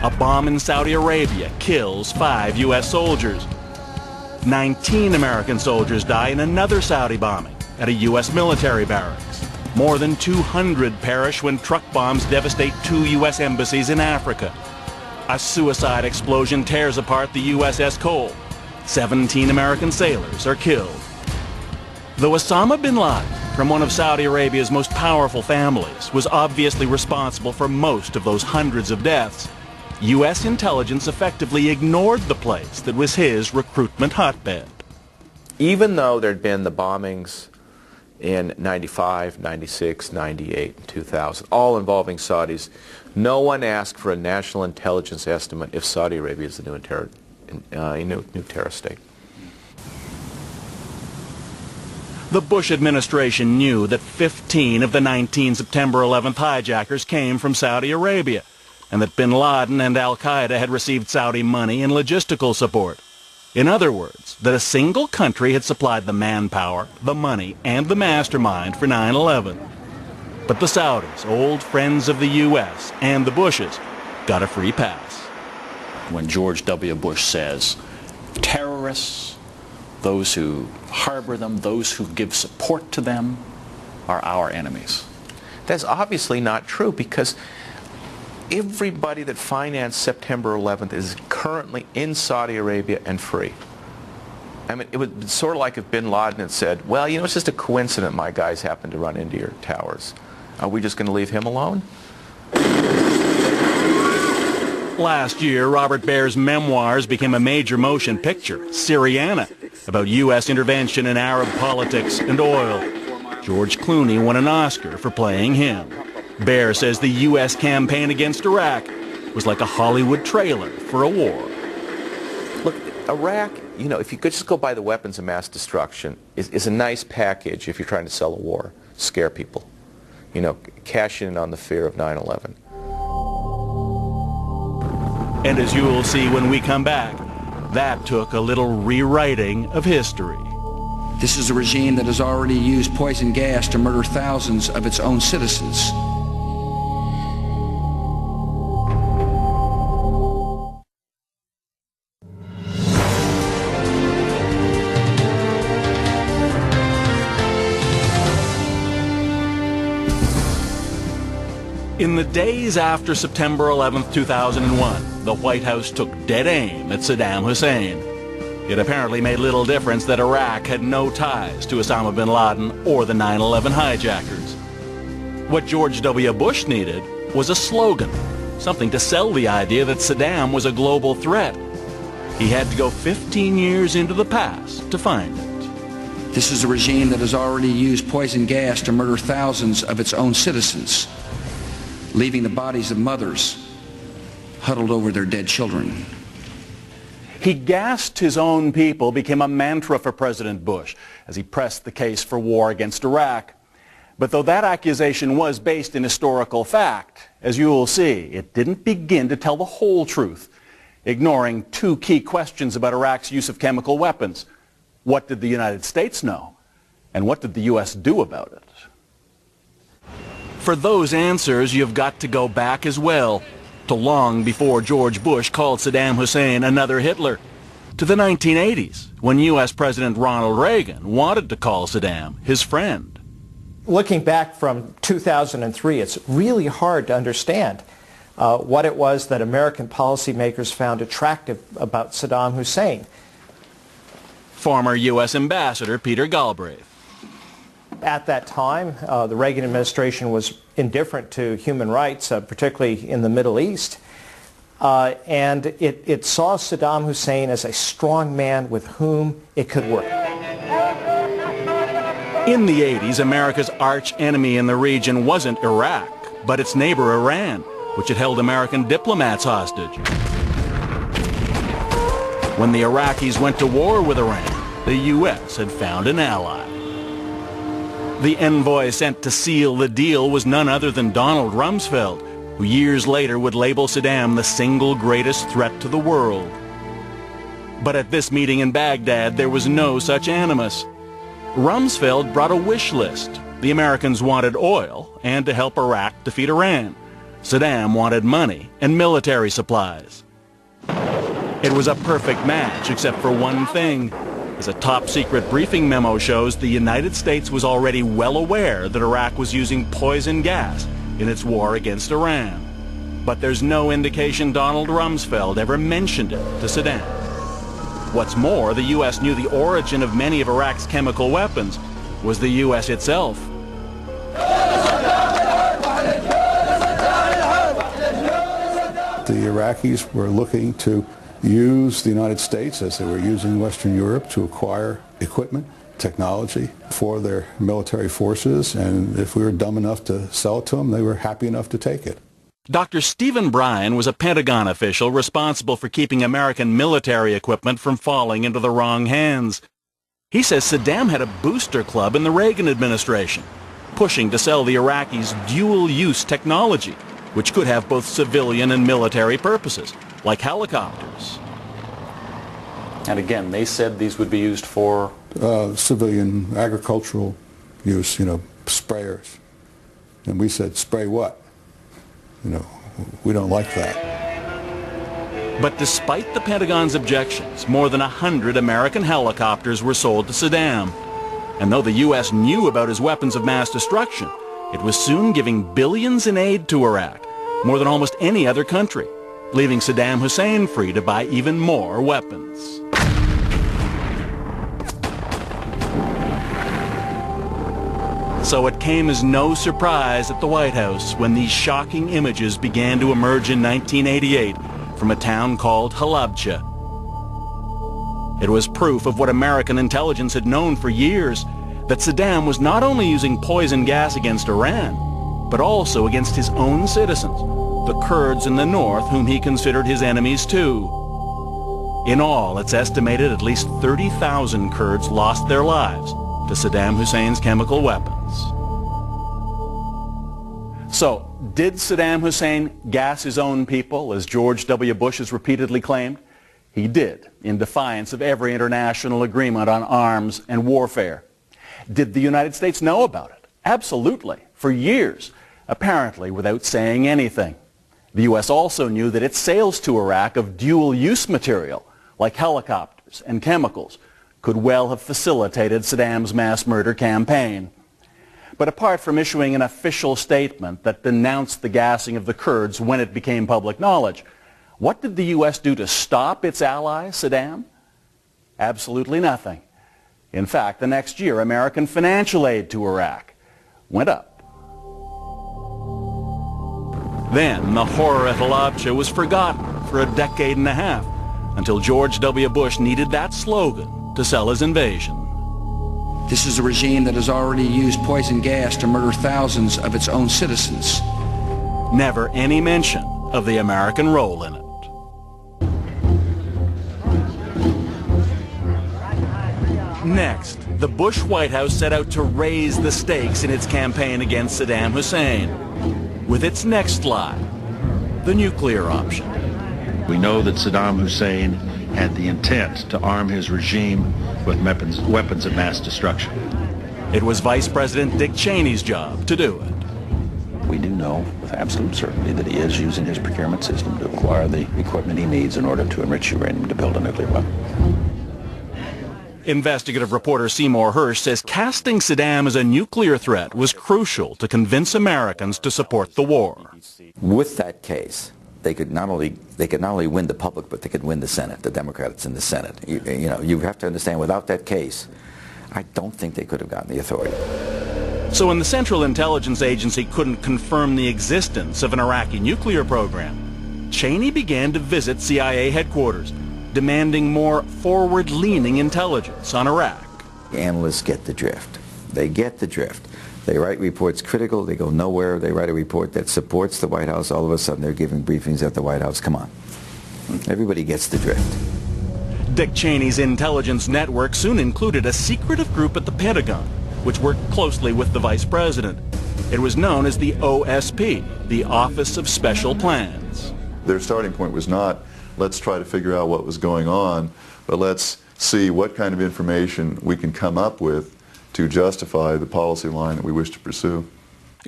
A bomb in Saudi Arabia kills 5 U.S. soldiers. 19 American soldiers die in another Saudi bombing at a U.S. military barracks. More than 200 perish when truck bombs devastate 2 U.S. embassies in Africa. A suicide explosion tears apart the USS Cole. 17 American sailors are killed. Though Osama bin Laden, from one of Saudi Arabia's most powerful families, was obviously responsible for most of those hundreds of deaths, U.S. intelligence effectively ignored the place that was his recruitment hotbed. Even though there had been the bombings in 95, 96, 98, and 2000, all involving Saudis, no one asked for a national intelligence estimate if Saudi Arabia is the new terrorist state. The Bush administration knew that 15 of the 19 September 11th hijackers came from Saudi Arabia, and that bin Laden and al-Qaeda had received Saudi money and logistical support. In other words, that a single country had supplied the manpower, the money, and the mastermind for 9/11. But the Saudis, old friends of the U.S. and the Bushes, got a free pass. When George W. Bush says, terrorists, those who harbor them, those who give support to them, are our enemies. That's obviously not true, because everybody that financed September 11th is currently in Saudi Arabia and free. I mean, it was sort of like if bin Laden had said, well, you know, it's just a coincidence my guys happened to run into your towers. Are we just going to leave him alone? Last year, Robert Baer's memoirs became a major motion picture, Syriana, about U.S. intervention in Arab politics and oil. George Clooney won an Oscar for playing him. Baer says the U.S. campaign against Iraq was like a Hollywood trailer for a war. Look, Iraq, you know, if you could just go buy the weapons of mass destruction, is a nice package if you're trying to sell a war, scare people. You know, cash in on the fear of 9/11. And as you will see when we come back, that took a little rewriting of history. This is a regime that has already used poison gas to murder thousands of its own citizens. In the days after September 11th, 2001, the White House took dead aim at Saddam Hussein. It apparently made little difference that Iraq had no ties to Osama bin Laden or the 9/11 hijackers. What George W. Bush needed was a slogan, something to sell the idea that Saddam was a global threat. He had to go 15 years into the past to find it. This is a regime that has already used poison gas to murder thousands of its own citizens, leaving the bodies of mothers huddled over their dead children. He gassed his own people became a mantra for President Bush as he pressed the case for war against Iraq. But though that accusation was based in historical fact, as you will see, it didn't begin to tell the whole truth, ignoring 2 key questions about Iraq's use of chemical weapons. What did the United States know? And what did the U.S. do about it? For those answers, you've got to go back as well, to long before George Bush called Saddam Hussein another Hitler, to the 1980s, when U.S. President Ronald Reagan wanted to call Saddam his friend. Looking back from 2003, it's really hard to understand what it was that American policymakers found attractive about Saddam Hussein. Former U.S. Ambassador Peter Galbraith. At that time, the Reagan administration was indifferent to human rights, particularly in the Middle East. And it saw Saddam Hussein as a strong man with whom it could work. In the 80s, America's arch enemy in the region wasn't Iraq, but its neighbor Iran, which had held American diplomats hostage. When the Iraqis went to war with Iran, the U.S. had found an ally. The envoy sent to seal the deal was none other than Donald Rumsfeld, who years later would label Saddam the single greatest threat to the world. But at this meeting in Baghdad, there was no such animus. Rumsfeld brought a wish list. The Americans wanted oil and to help Iraq defeat Iran. Saddam wanted money and military supplies. It was a perfect match, except for one thing. As a top-secret briefing memo shows, the United States was already well aware that Iraq was using poison gas in its war against Iran. But there's no indication Donald Rumsfeld ever mentioned it to Saddam. What's more, the U.S. knew the origin of many of Iraq's chemical weapons was the U.S. itself. The Iraqis were looking to use the United States, as they were using Western Europe, to acquire equipment, technology for their military forces, and if we were dumb enough to sell it to them, they were happy enough to take it. Dr. Stephen Bryan was a Pentagon official responsible for keeping American military equipment from falling into the wrong hands. He says Saddam had a booster club in the Reagan administration, pushing to sell the Iraqis dual-use technology, which could have both civilian and military purposes, like helicopters. And again, they said these would be used for? Civilian, agricultural use, sprayers. And we said, spray what? We don't like that. But despite the Pentagon's objections, more than 100 American helicopters were sold to Saddam. And though the U.S. knew about his weapons of mass destruction, it was soon giving billions in aid to Iraq, more than almost any other country, leaving Saddam Hussein free to buy even more weapons. So it came as no surprise at the White House when these shocking images began to emerge in 1988 from a town called Halabja. It was proof of what American intelligence had known for years, that Saddam was not only using poison gas against Iran, but also against his own citizens, the Kurds in the north, whom he considered his enemies too. In all, it's estimated at least 30,000 Kurds lost their lives to Saddam Hussein's chemical weapons. So, did Saddam Hussein gas his own people, as George W. Bush has repeatedly claimed? He did, in defiance of every international agreement on arms and warfare. Did the United States know about it? Absolutely, for years, apparently without saying anything. The U.S. also knew that its sales to Iraq of dual-use material, like helicopters and chemicals, could well have facilitated Saddam's mass murder campaign. But apart from issuing an official statement that denounced the gassing of the Kurds when it became public knowledge, what did the U.S. do to stop its ally, Saddam? Absolutely nothing. In fact, the next year, American financial aid to Iraq went up. Then the horror at Halabja was forgotten for a decade and a half, until George W. Bush needed that slogan to sell his invasion. This is a regime that has already used poison gas to murder thousands of its own citizens. Never any mention of the American role in it. Next, the Bush White House set out to raise the stakes in its campaign against Saddam Hussein, with its next lie, the nuclear option. We know that Saddam Hussein had the intent to arm his regime with weapons of mass destruction. It was Vice President Dick Cheney's job to do it. We do know with absolute certainty that he is using his procurement system to acquire the equipment he needs in order to enrich uranium to build a nuclear weapon. Investigative reporter Seymour Hersh says casting Saddam as a nuclear threat was crucial to convince Americans to support the war. With that case, they could not only win the public, but they could win the Senate, the Democrats in the Senate. You have to understand, without that case, I don't think they could have gotten the authority. So when the Central Intelligence Agency couldn't confirm the existence of an Iraqi nuclear program, Cheney began to visit CIA headquarters, demanding more forward-leaning intelligence on Iraq. Analysts get the drift. They get the drift. They write reports critical, they go nowhere. They write a report that supports the White House. All of a sudden they're giving briefings at the White House. Come on. Everybody gets the drift. Dick Cheney's intelligence network soon included a secretive group at the Pentagon, which worked closely with the Vice President. It was known as the OSP, the Office of Special Plans. Their starting point was not, let's try to figure out what was going on, but let's see what kind of information we can come up with to justify the policy line that we wish to pursue.